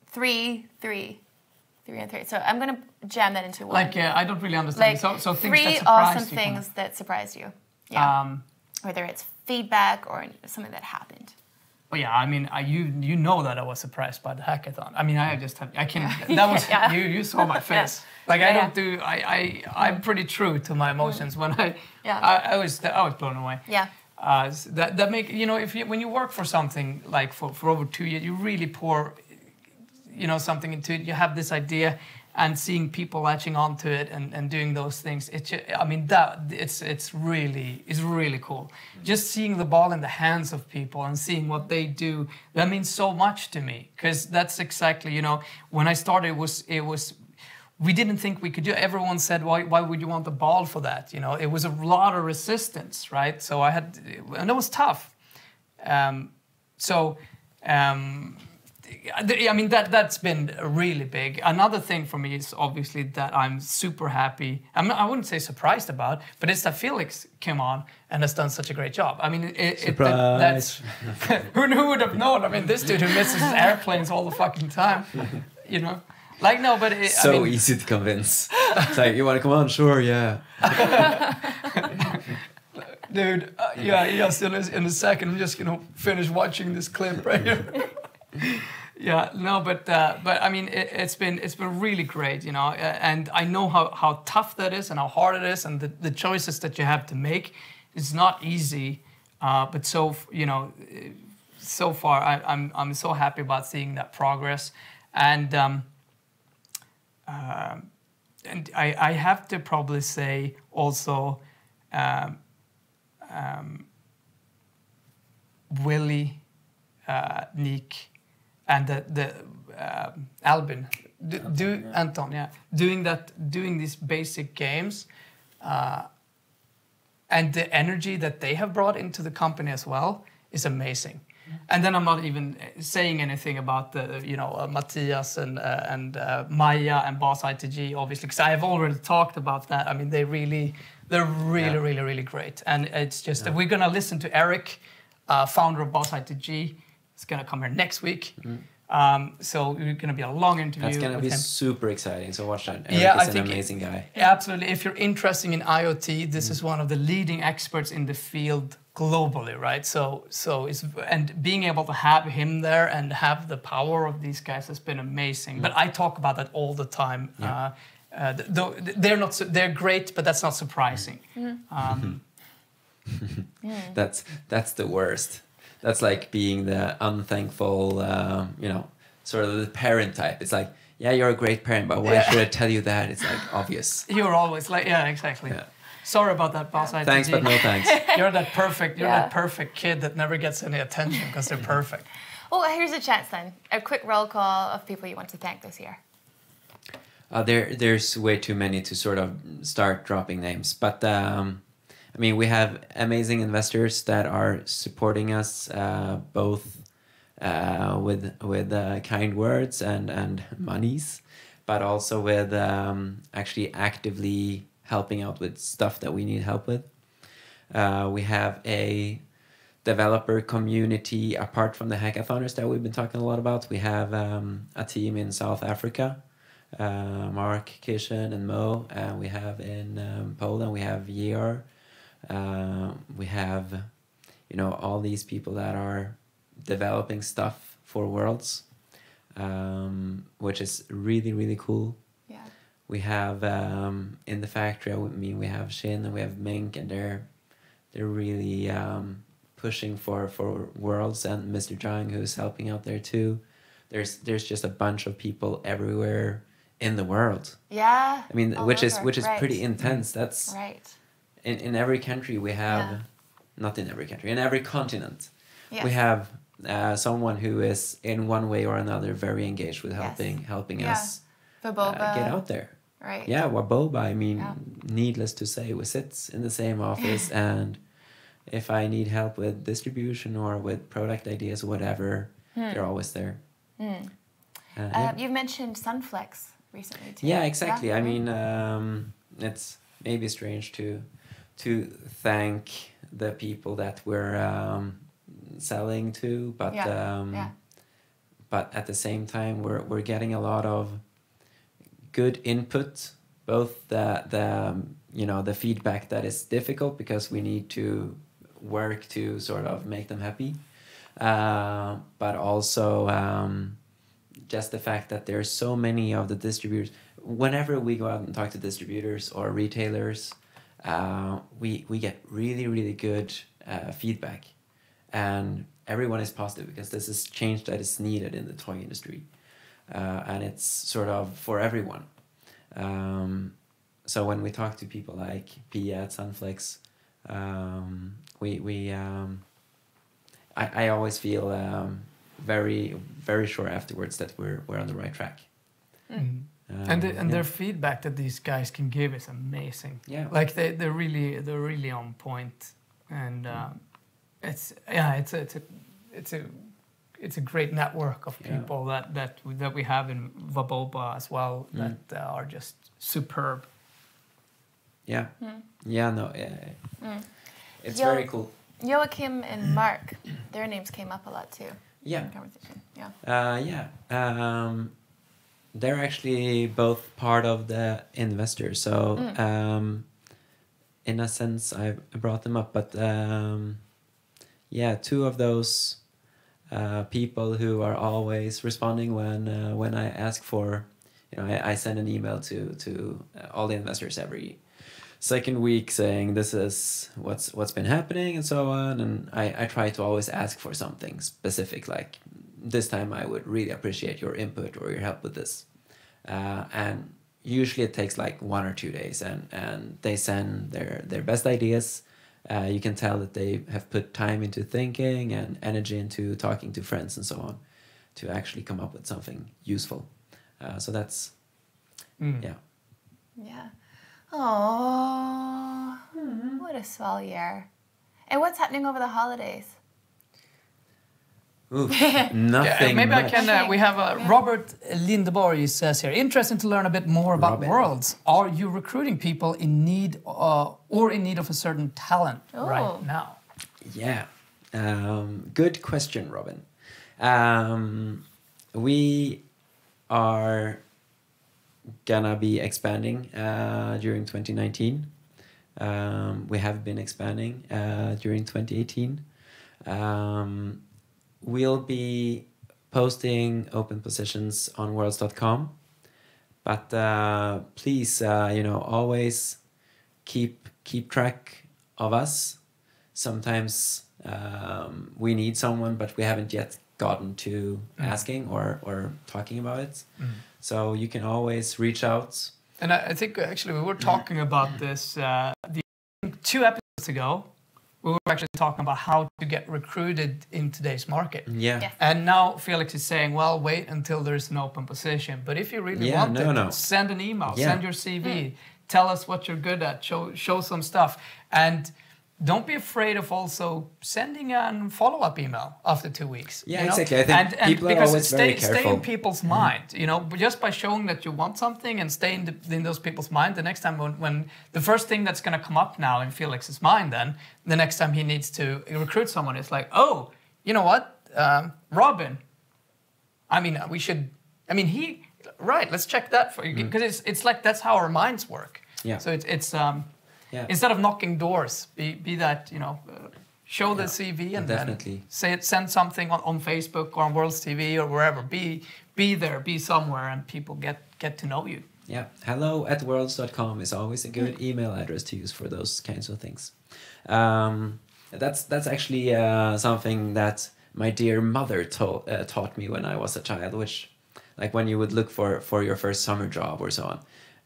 3, 3, 3, and 3. So I'm going to jam that into one. Like, I don't really understand. Like, so things 3 that surprised awesome you things that surprised you. Yeah. Whether it's feedback or something that happened. Well, yeah, I mean, you know that I was surprised by the hackathon. I mean, I can. That was Yeah. you saw my face. Like Yeah, I don't do. I'm pretty true to my emotions when I was blown away. Yeah. That make, you know, when you work for something like for over 2 years, you really pour, you know, something into it. You have this idea, and seeing people latching onto it and doing those things, it's really cool. Just seeing the ball in the hands of people and seeing what they do, that means so much to me, because that's exactly, you know, when I started it was we didn't think we could do it. Everyone said, why would you want the ball for that? You know, it was a lot of resistance, right? So and it was tough. I mean, that's been really big. Another thing for me is obviously that I'm super happy. I wouldn't say surprised about, but it's that Felix came on and has done such a great job. I mean, that's who would have known? I mean, this dude who misses airplanes all the fucking time, you know. Like, no, but easy to convince. It's like, you want to come on? Sure, yeah. Dude, yes, in a second, I'm just gonna finish watching this clip right here. Yeah, no, but I mean, it's been really great, you know, and I know how tough that is and how hard it is, and the choices that you have to make. It's not easy, but so far I'm so happy about seeing that progress, and I have to probably say also, Willie, Nick, and the Albin, Anton, yeah, doing these basic games, and the energy that they have brought into the company as well is amazing. And then I'm not even saying anything about the, you know, Matthias and Maya and Boss ITG, obviously, because I have already talked about that. I mean, they're really great. And it's just that we're gonna listen to Eric, founder of Boss ITG. It's gonna come here next week. So it's gonna be a long interview. That's gonna be him. Super exciting. So watch that. Eric is an amazing guy. Absolutely. If you're interested in IoT, this is one of the leading experts in the field globally, right? So and being able to have him there and have the power of these guys has been amazing. But I talk about that all the time. Yeah. They're great, but that's not surprising. That's the worst. That's like being the unthankful, you know, sort of the parent type. It's like, yeah, you're a great parent, but why should I tell you that? It's like obvious. You're always like, yeah, exactly. Yeah. Sorry about that, Boss ITG. Thanks, but no thanks. You're that perfect kid that never gets any attention because they're perfect. Well, here's a chance then. A quick roll call of people you want to thank this year. There's way too many to sort of start dropping names, but I mean, we have amazing investors that are supporting us, both with kind words and monies, but also with actually actively helping out with stuff that we need help with. We have a developer community apart from the hackathoners that we've been talking a lot about. We have a team in South Africa, Mark, Kishan, and Mo. We have in Poland, we have Year. We have, all these people that are developing stuff for Worlds, which is really, really cool. Yeah. We have in the factory, we have Shin and we have Mink, and they're really pushing for Worlds, and Mr. Zhang, who's helping out there too. There's just a bunch of people everywhere in the world. Yeah. I mean, which is right. pretty intense. That's right. In every country we have, not in every country, in every continent, yes. we have someone who is in one way or another very engaged with helping us get out there. Right. Yeah, Waboba, I mean, needless to say, we sit in the same office, and if I need help with distribution or with product ideas or whatever, they're always there. You've mentioned Sunflex recently too. Yeah, exactly. I mean, it's maybe strange to thank the people that we're selling to, but but at the same time, we're getting a lot of good input, both the feedback that is difficult because we need to work to sort of make them happy, but also just the fact that there's so many of the distributors. Whenever we go out and talk to distributors or retailers, we get really, really good feedback, and everyone is positive because this is change that is needed in the toy industry, and it's sort of for everyone. So when we talk to people like Pia at Sunflex, I always feel very, very sure afterwards that we're on the right track. And their feedback that these guys can give is amazing. Yeah, like they're really on point, and it's a great network of people that we have in Waboba as well that are just superb. Yeah, it's very cool. Joachim and Mark, their names came up a lot too. Yeah. In conversation. They're actually both part of the investors. So in a sense, I brought them up. But two of those people who are always responding when I ask for, I send an email to all the investors every second week saying this is what's been happening and so on, and I try to always ask for something specific, like this time I would really appreciate your input or your help with this, and usually it takes like 1 or 2 days, and they send their best ideas. You can tell that they have put time into thinking and energy into talking to friends and so on to actually come up with something useful. So that's Yeah. Oh, what a swell year. And what's happening over the holidays? Oof, nothing. Maybe much. I can. We have Robert Lindeborg says here. Interesting to learn a bit more about Worlds. Are you recruiting people in need or in need of a certain talent right now? Yeah, good question, Robin. We are gonna be expanding during 2019. We have been expanding during 2018. We'll be posting open positions on worlds.com, but please, always keep track of us. Sometimes we need someone, but we haven't yet gotten to asking or talking about it. So you can always reach out. And I think actually we were talking about this 2 episodes ago. We were actually talking about how to get recruited in today's market. Yeah. Yes. And now Felix is saying, well, wait until there's an open position. But if you really want it, send an email, send your CV, tell us what you're good at, show some stuff. And don't be afraid of also sending a follow-up email after 2 weeks. Yeah, exactly. I think people are always very careful. Stay in people's mind, you know, just by showing that you want something and stay in those people's mind. The next time when the first thing that's going to come up now in Felix's mind, then the next time he needs to recruit someone, it's like, oh, you know what, Robin. I mean, we should. I mean, right. Let's check that for you because it's like that's how our minds work. Yeah. So it's. Instead of knocking doors, be that, you know, show the CV and definitely then send something on Facebook or on Worlds TV or wherever. Be there, be somewhere, and people get to know you. Yeah, hello@worlds.com is always a good email address to use for those kinds of things. That's actually something that my dear mother taught me when I was a child, which, like when you would look for your first summer job or so on,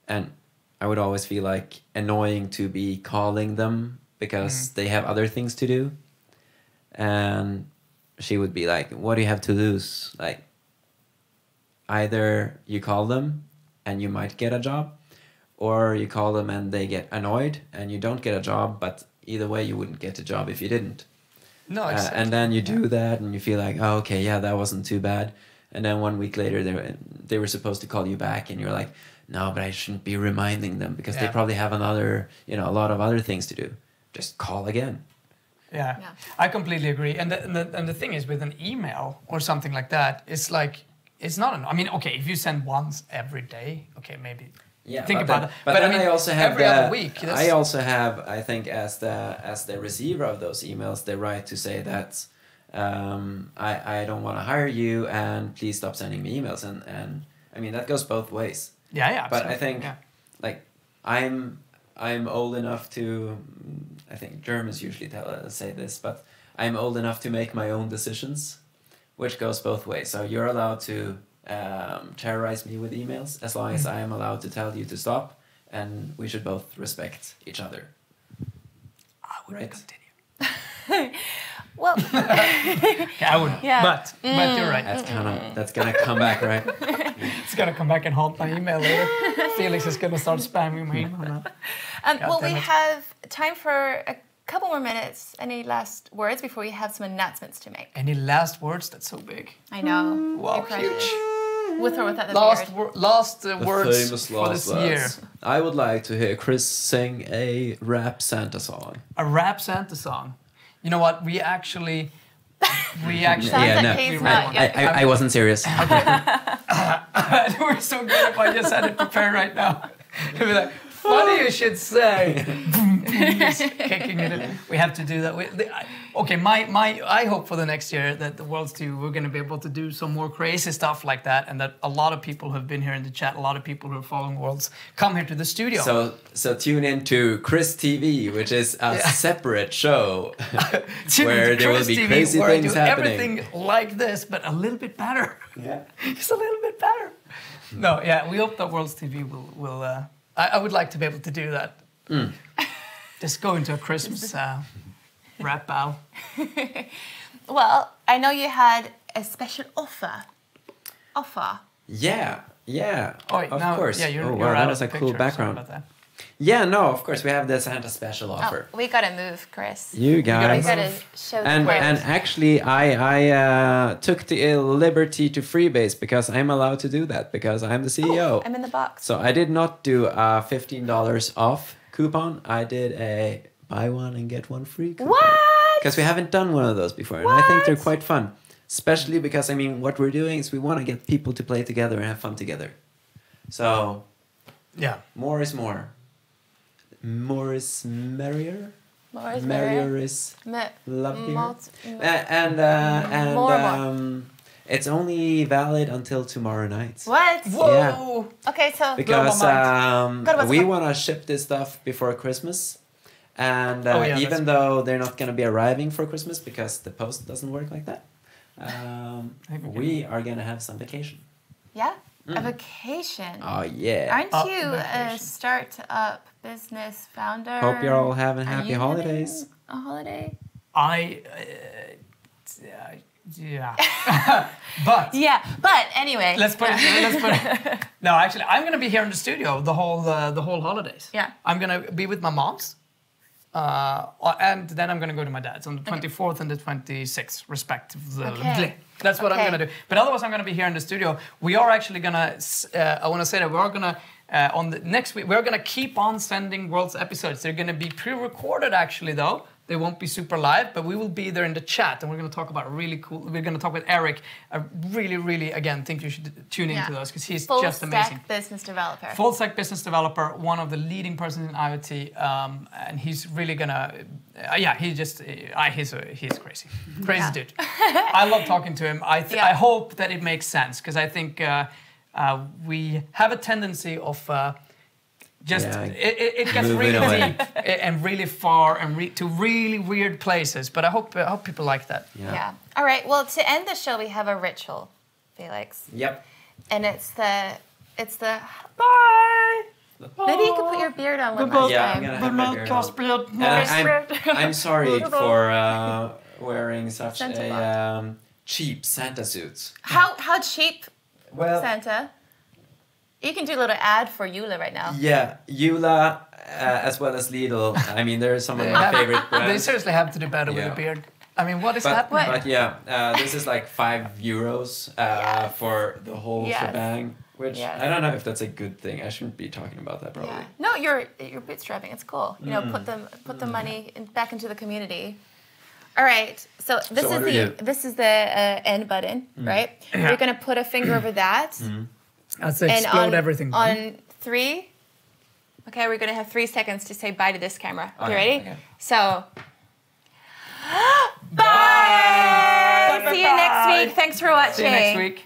and I would always feel like annoying to be calling them because they have other things to do. And she would be like, what do you have to lose? Like, either you call them and you might get a job, or you call them and they get annoyed and you don't get a job, but either way you wouldn't get a job if you didn't. No, exactly. And then you do that and you feel like, oh, okay, yeah, that wasn't too bad. And then 1 week later they were supposed to call you back and you're like, no, but I shouldn't be reminding them because they probably have a lot of other things to do. Just call again. Yeah. I completely agree. And the thing is, with an email or something like that, it's like, it's not I mean, okay, if you send once every day, okay, maybe think about it. But I mean, I also have every other week. I also have, I think, as the receiver of those emails, the right to say that I don't want to hire you and please stop sending me emails. And I mean, that goes both ways. Yeah, but I think, like, I'm old enough to, I think Germans usually say this, but I'm old enough to make my own decisions, which goes both ways. So you're allowed to terrorize me with emails as long as I am allowed to tell you to stop, and we should both respect each other. I would continue. Well, I wouldn't. Yeah. But you're right. That's gonna come back, right? It's gonna come back and haunt my email later. Felix is gonna start spamming my email now. Well, we have time for a couple more minutes. Any last words before we have some announcements to make? Any last words? That's so big. I know. Wow, huge. With or without the last words for this year. I would like to hear Chris sing a rap Santa song. A rap Santa song. You know what? We actually. I wasn't serious. Okay. We're so good if I just had it prepared right now. It'd be like, funny you should say. Just kicking it in. We have to do that. I hope for the next year that the Worlds 2, we're going to be able to do some more crazy stuff like that, and that a lot of people who have been here in the chat, a lot of people who are following Worlds, come here to the studio. So tune in to Chris TV, which is a separate show where there will be TV, crazy things happening. Everything like this, but a little bit better. Yeah, just a little bit better. No, yeah, we hope that Worlds TV will. I would like to be able to do that. Just go into a Christmas rap battle. Well, I know you had a special offer. Yeah. Of course. Yeah, you're that was a cool background. Yeah, no, of course we have the Santa special offer. We gotta move, Chris. You guys. We gotta show the And actually, I took the liberty to freebase because I'm allowed to do that because I'm the CEO. Oh, I'm in the box. So I did not do a $15 off coupon. I did a buy one and get one free coupon. What? Because we haven't done one of those before, and I think they're quite fun. Especially because, I mean, what we're doing is we want to get people to play together and have fun together. So, yeah, more is more. More is merrier. More is merrier is lovelier. It's only valid until tomorrow night. What? Whoa! Yeah. Okay, so because we want to ship this stuff before Christmas, and even though they're not going to be arriving for Christmas because the post doesn't work like that, we are going to have some vacation. Yeah, a vacation. Oh yeah! Aren't you a startup business founder? Hope you're all having happy holidays. A holiday? But anyway. Let's put it. No, actually, I'm gonna be here in the studio the whole holidays. Yeah. I'm gonna be with my moms, And then I'm going to go to my dad's on the 24th and the 26th, respectively. That's what I'm going to do. But otherwise, I'm going to be here in the studio. We are actually going to, I want to say that we are going to, on the next week, we're going to keep on sending Worlds episodes. They're going to be pre-recorded, actually, though. They won't be super live, but we will be there in the chat, and we're going to talk about really cool. We're going to talk with Eric. I really, again, think you should tune into those because he's just amazing. Full-stack business developer. Full-stack business developer, one of the leading persons in IoT, and he's really gonna. He's crazy, crazy dude. I love talking to him. I hope that it makes sense because I think we have a tendency of. It gets really deep and really far and to really weird places. But I hope people like that. Yeah. All right. Well, to end the show, we have a ritual, Felix. Yep. And it's the bye. Maybe you could put your beard on one last time. I'm gonna have my beard on. I'm sorry for wearing such a cheap Santa suit. How cheap, Santa? You can do a little ad for Eula right now. Yeah, Eula, as well as Lidl. I mean, they're some of my favorite brands. They seriously have to do better with a beard. I mean, what is happening? But yeah, this is like €5 for the whole shebang. Which I don't know if that's a good thing. I shouldn't be talking about that probably. Yeah. No, you're bootstrapping. It's cool. You know, put the money back into the community. All right. So this is the end button, right? Yeah. We're gonna put a finger over that. I'd say explode everything. On 3. Okay, we're gonna have 3 seconds to say bye to this camera. Okay, you ready? Okay. So bye! See you next week. Thanks for watching. See you next week.